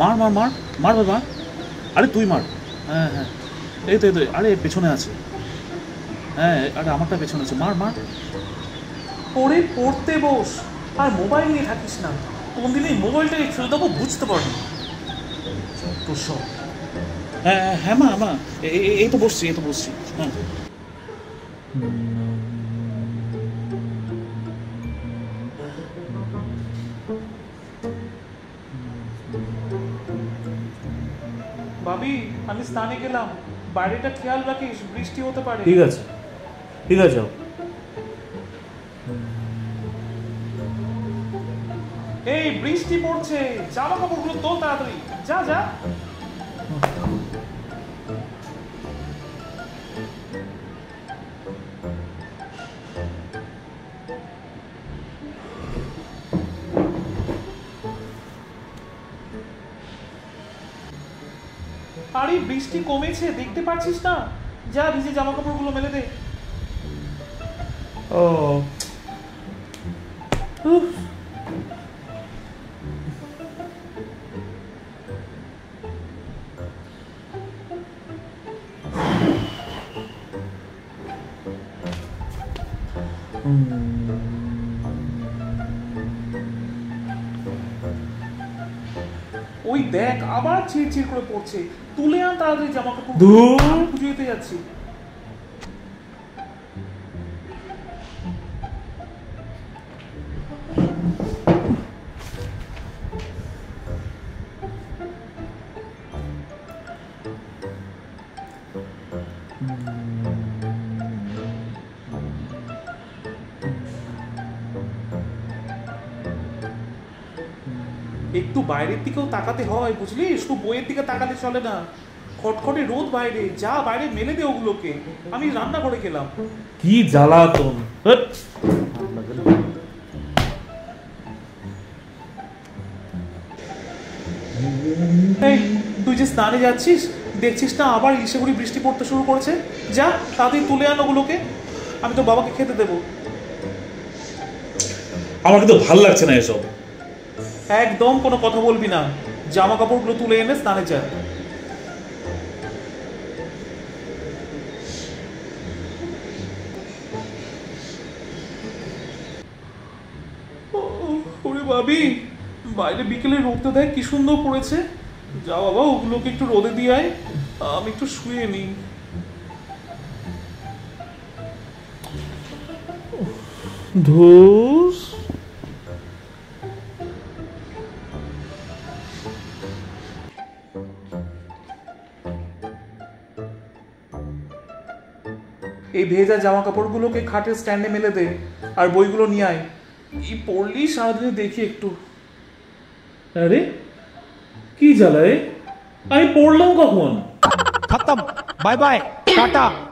মার মার মার মার বাবা, আরে তুই মার। হ্যাঁ হ্যাঁ, এই তো এই তো, আরে পেছনে আছে। হ্যাঁ আরে আমারটা পেছনে আছে, মার মার। পড়ে পড়তে বস, আর মোবাইল নিয়ে থাকিস না। কোন দিন এই মোবাইলটাকে ফেলে দেবো বুঝতে পারবি। তো সব হ্যাঁ হ্যাঁ হ্যাঁ মা মা, এই তো বসছি, এই তো বসছি। হ্যাঁ ভাবি, আমি স্নানে গেলাম, বাইরেটা খেয়াল রাখিস, বৃষ্টি হতে পারে। ঠিক আছে, ঠিক আছে। এই বৃষ্টি পড়ছে, জামা কাপড়গুলো তোল তাড়াতাড়ি, যা যা। আরে বৃষ্টি কমেছে, দেখতে পাচ্ছিস না? যা ভিজে জামা কাপড়গুলো মেলে দে। ও উফ, ওই দেখ আবার ছিড় করে পড়ছে, তুলে আন তাড়াতাড়ি জামা কাপড়। ধুর। আমি পুজো দিতে যাচ্ছি। একটু বাইরের দিকেও তাকাতে হয়, বুঝলি? শুধু বইয়ের দিকে তাকালে চলে না। খটখটে রোদ বাইরে, যা বাইরে মেলে দে ওগুলোকে। আমি রান্না করে গেলাম। কি জ্বালাতন! হ্যাট! এই, তুই যে স্নানে যাচ্ছিস, দেখছিস না আবার ইসে করে বৃষ্টি পড়তে শুরু করেছে? যা তাড়াতাড়ি তুলে আন ওগুলোকে, আমি তো বাবাকে খেতে দেবো। আমার কিন্তু ভাল লাগছে না এসব। একদম কোনো কথা বলবি না, জামা কাপড়গুলো তুলে এনে স্নানে যা। ওরে ভাবি, বাইরে বিকেলে রোদটা দেখ কি সুন্দর পড়েছে। যা বাবা ওগুলোকে একটু রোদে দিয়ে আয়, আমি একটু শুয়ে নিই। ধুস। এই ভেজা জামা কাপড়গুলোকে খাটের স্ট্যান্ডে মেলে দে, আর বইগুলো নিয়ে আয়। এই পড়লি সারাদিনে দেখি একটু। আরে কি জ্বালায়, আমি পড়লাম কখন? खत्म, बाय बाय, टाटा।